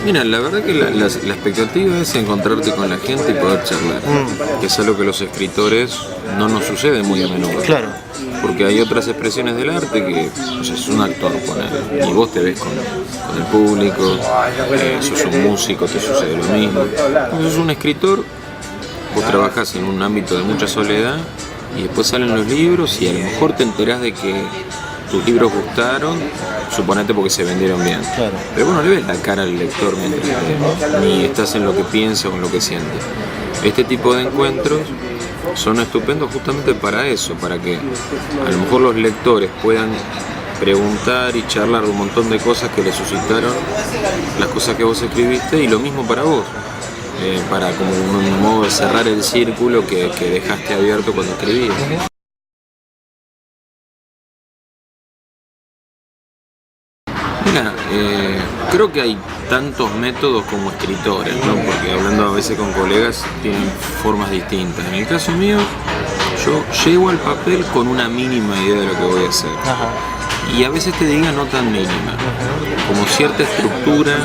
Mira, la verdad que la expectativa es encontrarte con la gente y poder charlar, que es algo que los escritores no nos sucede muy a menudo. Claro. Porque hay otras expresiones del arte que, o sea, es un actor, ponele, y vos te ves con el público, sos un músico, te sucede lo mismo. Cuando sos un escritor, vos trabajás en un ámbito de mucha soledad y después salen los libros y a lo mejor te enterás de que tus libros gustaron, suponete porque se vendieron bien. Claro. Pero vos no le ves la cara al lector mientras lees, ni estás en lo que piensa o en lo que siente. Este tipo de encuentros son estupendos justamente para eso, para que a lo mejor los lectores puedan preguntar y charlar un montón de cosas que les suscitaron las cosas que vos escribiste, y lo mismo para vos, para como un modo de cerrar el círculo que dejaste abierto cuando escribías. Mira, creo que hay tantos métodos como escritores, ¿no? Porque hablando a veces con colegas tienen formas distintas. En el caso mío, yo llego al papel con una mínima idea de lo que voy a hacer. Ajá. Y a veces te diga no tan mínima, como cierta estructura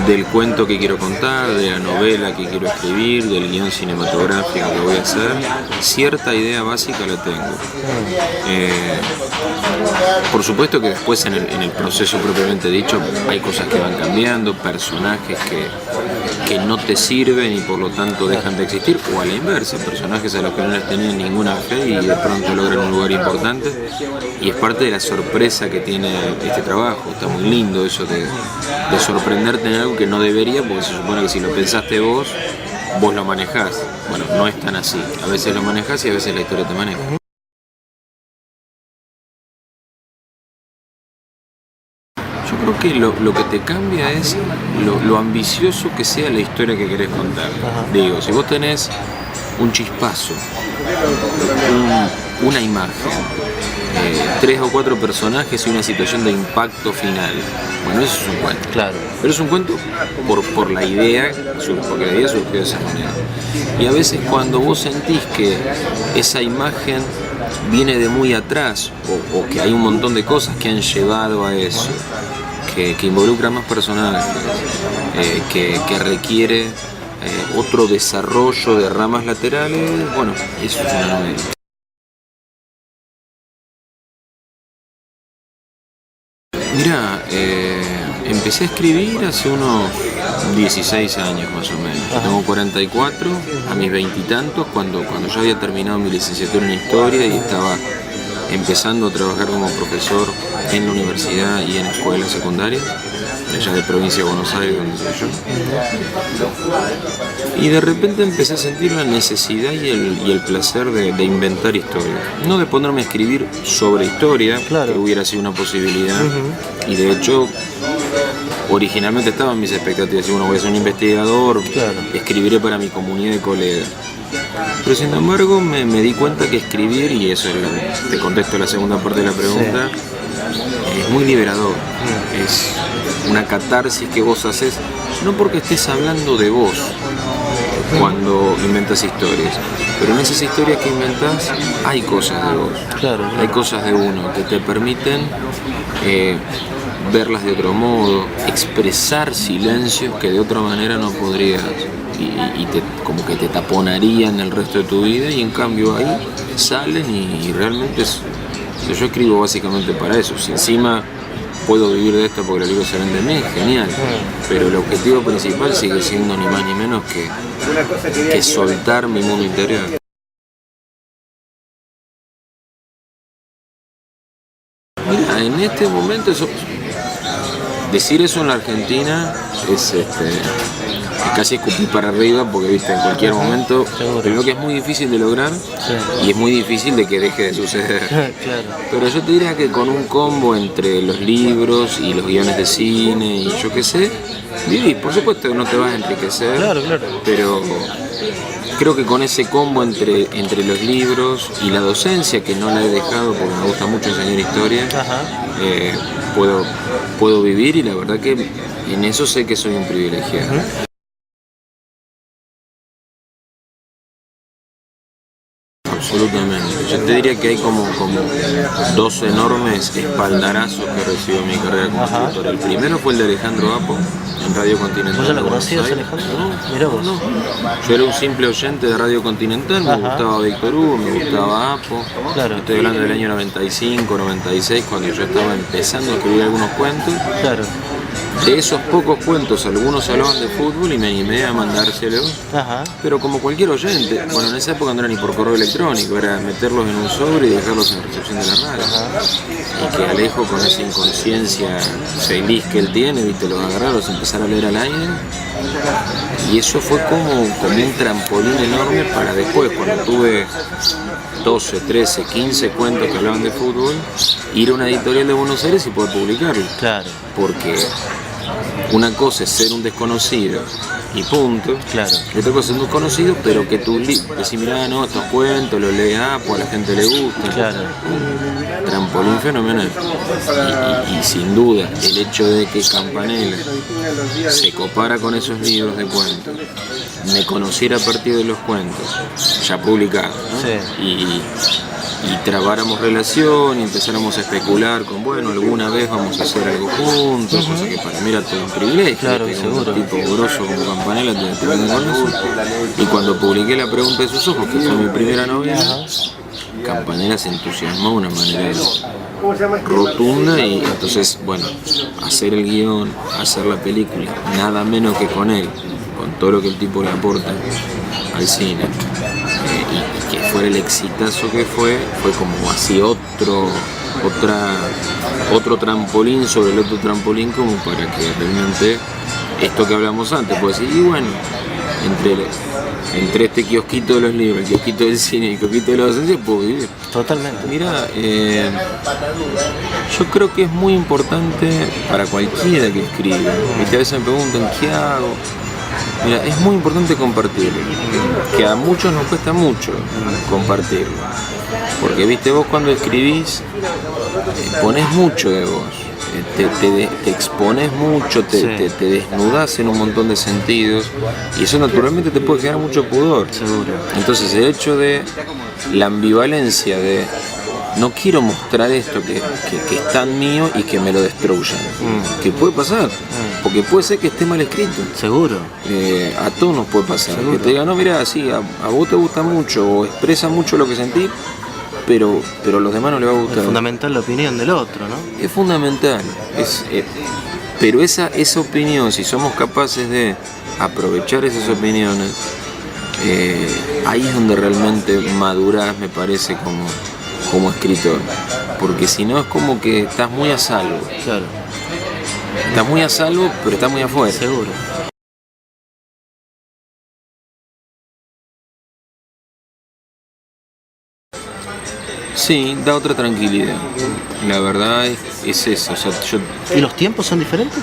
del cuento que quiero contar, de la novela que quiero escribir, del guión cinematográfico que voy a hacer, cierta idea básica la tengo. Por supuesto que después en el proceso propiamente dicho hay cosas que van cambiando, personajes que no te sirven y por lo tanto dejan de existir, o a la inversa, personajes a los que no les tenían ninguna fe y de pronto logran un lugar importante, y es parte de la sorpresa que tiene este trabajo. Está muy lindo eso de sorprenderte en algo que no debería, porque se supone que si lo pensaste vos lo manejás. Bueno, no es tan así, a veces lo manejás y a veces la historia te maneja. Yo creo que lo que te cambia es lo ambicioso que sea la historia que querés contar. Ajá. Digo, si vos tenés un chispazo, una imagen, 3 o 4 personajes y una situación de impacto final, bueno, eso es un cuento. Claro. Pero es un cuento por la idea, porque la idea surgió de esa manera. Y a veces cuando vos sentís que esa imagen viene de muy atrás, o que hay un montón de cosas que han llevado a eso, que involucra más personajes, que requiere otro desarrollo de ramas laterales, bueno, eso es una novela. Mira, empecé a escribir hace unos 16 años más o menos. Ajá. Tengo 44, a mis 20 y tantos, cuando ya había terminado mi licenciatura en Historia y estaba empezando a trabajar como profesor en la universidad y en escuelas secundarias, allá de provincia de Buenos Aires, donde soy yo. Y de repente empecé a sentir la necesidad y el placer de inventar historia. No de ponerme a escribir sobre historia, Claro. que hubiera sido una posibilidad. Y de hecho, originalmente estaban mis expectativas. Si bueno, voy a ser un investigador, Claro. escribiré para mi comunidad de colegas. Pero sin embargo me di cuenta que escribir, y eso te contesto la segunda parte de la pregunta, es muy liberador. Es una catarsis que vos haces, no porque estés hablando de vos cuando inventas historias, pero en esas historias que inventas hay cosas de vos, Claro. hay cosas de uno que te permiten verlas de otro modo, expresar silencios que de otra manera no podrías, y como que te taponarían el resto de tu vida, y en cambio ahí salen y realmente yo escribo básicamente para eso. Si encima puedo vivir de esto porque los libros salen de mí, genial, pero el objetivo principal sigue siendo ni más ni menos que soltar mi mundo interior. Mira, en este momento decir eso en la Argentina es casi escupir para arriba, porque viste, en cualquier momento, Seguro. primero que es muy difícil de lograr, y es muy difícil de que deje de suceder. Claro. Pero yo te diría que con un combo entre los libros y los guiones de cine y yo qué sé, vivís. Por supuesto que no te vas a enriquecer, Claro. pero creo que con ese combo entre los libros y la docencia, que no la he dejado porque me gusta mucho enseñar historia, Ajá. puedo vivir, y la verdad que en eso sé que soy un privilegiado. Absolutamente. Yo te diría que hay como 2 enormes espaldarazos que recibió mi carrera como escritor. El primero fue el de Alejandro Apo, en Radio Continental. ¿Vos ya lo de Buenos conocías, Aires. Alejandro? No, Mirá vos. no. Yo era un simple oyente de Radio Continental, me Ajá. gustaba Víctor Hugo, me gustaba Apo. Claro. Estoy hablando del año 95, 96, cuando yo estaba empezando a escribir algunos cuentos. Claro. De esos pocos cuentos, algunos hablaban de fútbol y me animé a mandárselos. Ajá. Pero como cualquier oyente, bueno, en esa época no era ni por correo electrónico, era meterlos en un sobre y dejarlos en recepción de la radio. Y que Alejo, con esa inconsciencia feliz que él tiene, viste, los agarrar, los empezar a leer al aire. Y eso fue como un trampolín enorme para después, cuando tuve 12, 13, 15 cuentos que hablaban de fútbol, ir a una editorial de Buenos Aires y poder publicarlo. Claro. Porque una cosa es ser un desconocido y punto. Claro. Y otra cosa es un desconocido, pero que tú decís, mirá, no, estos cuentos los lee Apo, a la gente le gusta. Claro. Trampolín fenomenal. Y sin duda, el hecho de que Campanella se copara con esos libros de cuentos, me conociera a partir de los cuentos, ya publicados, ¿no? Sí. Y trabáramos relación y empezáramos a especular con, bueno, alguna vez vamos a hacer algo juntos, cosa que para mí era todo un privilegio. Claro, que seguro. Un tipo grosso como Campanella te venga con eso. Y cuando publiqué La pregunta de sus ojos, que fue mi primera novela, Campanella se entusiasmó de una manera rotunda y entonces, bueno, hacer el guión, hacer la película, nada menos que con él, con todo lo que el tipo le aporta al cine, y que fuera el exitazo que fue como así otro trampolín sobre el otro trampolín, como para que realmente esto que hablamos antes, pues decir, y bueno, entre este kiosquito de los libros, el kiosquito del cine y el kiosquito de la docencia, puedo vivir. Totalmente. Mira, yo creo que es muy importante para cualquiera que escribe. ¿Viste? A veces me preguntan, ¿qué hago? Mira, es muy importante compartirlo, que a muchos nos cuesta mucho compartirlo. Porque, viste, vos cuando escribís, ponés mucho de vos. Te expones mucho, te desnudás en un montón de sentidos y eso naturalmente te puede generar mucho pudor. Seguro. Entonces el hecho de la ambivalencia de no quiero mostrar esto que es tan mío y que me lo destruyan, que puede pasar, porque puede ser que esté mal escrito. Seguro. A todos nos puede pasar. Seguro. Que te digan, no, mira, sí, a vos te gusta mucho o expresa mucho lo que sentís, pero a los demás no les va a gustar. Es fundamental la opinión del otro, ¿no? Es fundamental, pero esa opinión, si somos capaces de aprovechar esas opiniones, ahí es donde realmente madurás, me parece, como escritor. Porque si no es como que estás muy a salvo. Claro. Estás muy a salvo, pero estás muy afuera. Seguro. Sí, da otra tranquilidad. La verdad es eso. O sea, ¿Y los tiempos son diferentes?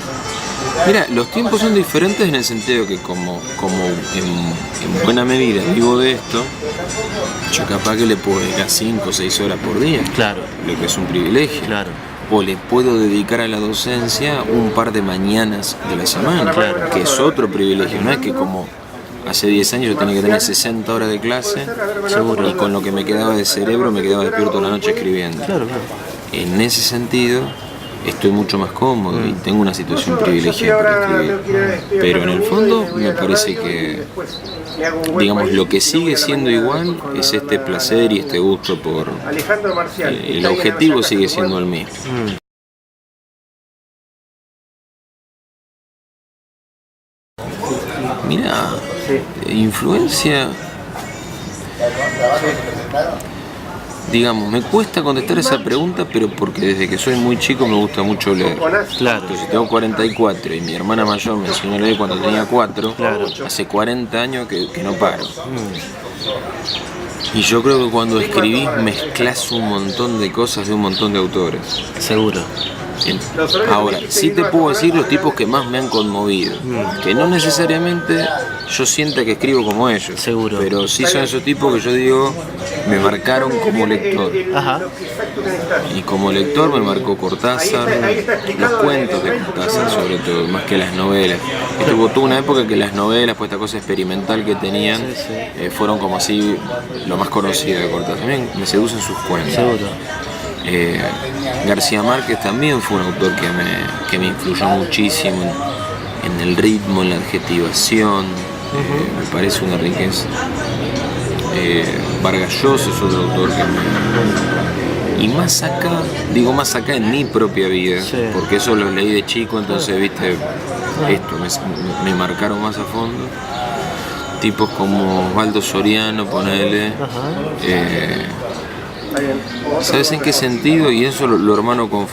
Mira, los tiempos son diferentes en el sentido que como en buena medida vivo de esto, yo capaz que le puedo dedicar 5 o 6 horas por día. Claro. Lo que es un privilegio. Claro. O le puedo dedicar a la docencia un par de mañanas de la semana, Claro. que es otro privilegio. No es que como hace 10 años yo tenía que tener 60 horas de clase, Seguro. y con lo que me quedaba de cerebro me quedaba despierto la noche escribiendo. Claro, claro. En ese sentido estoy mucho más cómodo y tengo una situación privilegiada para escribir. Pero en el fondo me parece que, digamos, lo que sigue siendo igual es este placer y este gusto por... El objetivo sigue siendo el mismo. Mira, influencia... Digamos, me cuesta contestar esa pregunta, pero porque desde que soy muy chico me gusta mucho leer. Claro. Entonces, tengo 44 y mi hermana mayor me enseñó a leer cuando tenía 4. Claro. Hace 40 años que no paro. Y yo creo que cuando escribís mezclas un montón de cosas de un montón de autores. Seguro. Ahora, sí te puedo decir los tipos que más me han conmovido, que no necesariamente yo sienta que escribo como ellos, Seguro. pero sí son esos tipos que yo digo, me marcaron como lector. Ajá. Y como lector me marcó Cortázar, los cuentos de Cortázar sobre todo, más que las novelas. Tuvo una época que las novelas, pues esta cosa experimental que tenían, fueron como así lo más conocido de Cortázar. También me seducen sus cuentos. Seguro. García Márquez también fue un autor que me influyó muchísimo en el ritmo, en la adjetivación, me parece una riqueza. Vargas Llosa es otro autor que y más acá, digo más acá en mi propia vida, Sí. porque eso lo leí de chico, entonces viste, esto me marcaron más a fondo. Tipos como Osvaldo Soriano, ponele. ¿Sabes en qué sentido? Y eso lo hermano con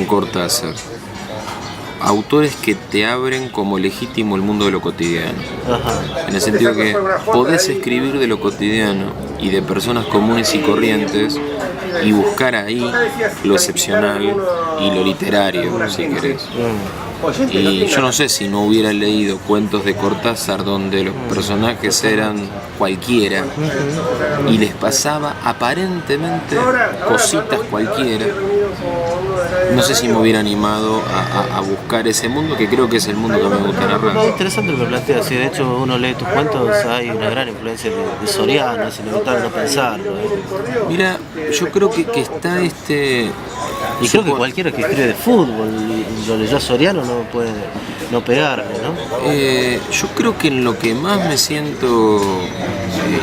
Cortázar. Autores que te abren como legítimo el mundo de lo cotidiano. En el sentido que podés escribir de lo cotidiano y de personas comunes y corrientes y buscar ahí lo excepcional y lo literario, si querés. Y yo no sé si no hubiera leído cuentos de Cortázar donde los personajes eran cualquiera y les pasaba aparentemente cositas cualquiera, no sé si me hubiera animado a buscar ese mundo, que creo que es el mundo que me gusta narrar. No, interesante lo que planteas. Sí, de hecho, uno lee tus cuentos, hay una gran influencia de Soriano, es inevitable no pensarlo. Mira, yo creo que está Y creo que cualquiera que escribe de fútbol y lo leyó a Soriano no puede no pegarle, ¿no? Yo creo que en lo que más me siento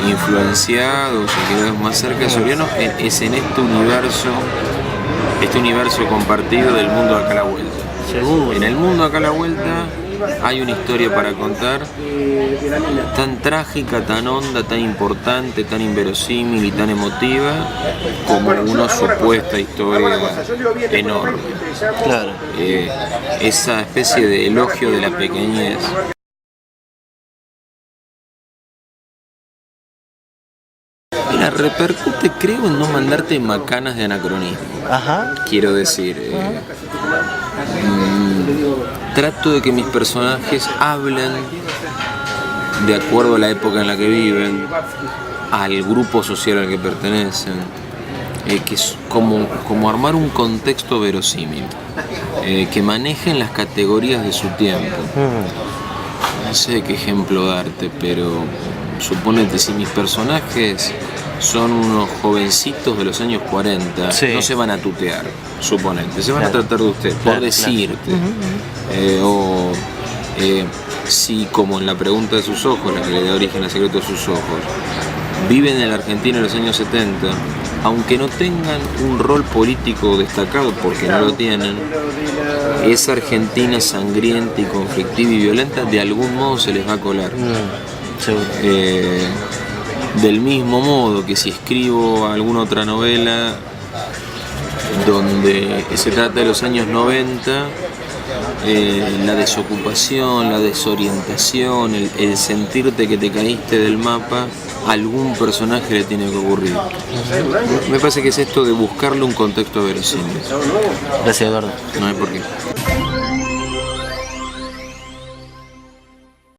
influenciado, si querés, más cerca de Soriano, es en este universo compartido del mundo acá a la vuelta. Seguro. En el mundo acá a la vuelta hay una historia para contar tan trágica, tan honda, tan importante, tan inverosímil y tan emotiva como una supuesta historia enorme. Claro. Esa especie de elogio de la pequeñez. Mira, repercute, creo, en no mandarte macanas de anacronismo. Ajá. Quiero decir, trato de que mis personajes hablen de acuerdo a la época en la que viven, al grupo social al que pertenecen, que es como armar un contexto verosímil, que manejen las categorías de su tiempo. No sé qué ejemplo darte, pero suponete, si mis personajes son unos jovencitos de los años 40, sí, no se van a tutear, suponete, se van a tratar de usted, por decirte. Si, como en la pregunta de sus ojos, la que le da origen al secreto de sus ojos, viven en la Argentina en los años 70, aunque no tengan un rol político destacado, porque no lo tienen, esa Argentina sangrienta y conflictiva y violenta de algún modo se les va a colar. Del mismo modo que si escribo alguna otra novela donde se trata de los años 90, la desocupación, la desorientación, el sentirte que te caíste del mapa, a algún personaje le tiene que ocurrir. Me parece que es esto de buscarle un contexto verosímil. Gracias, Eduardo. No hay por qué.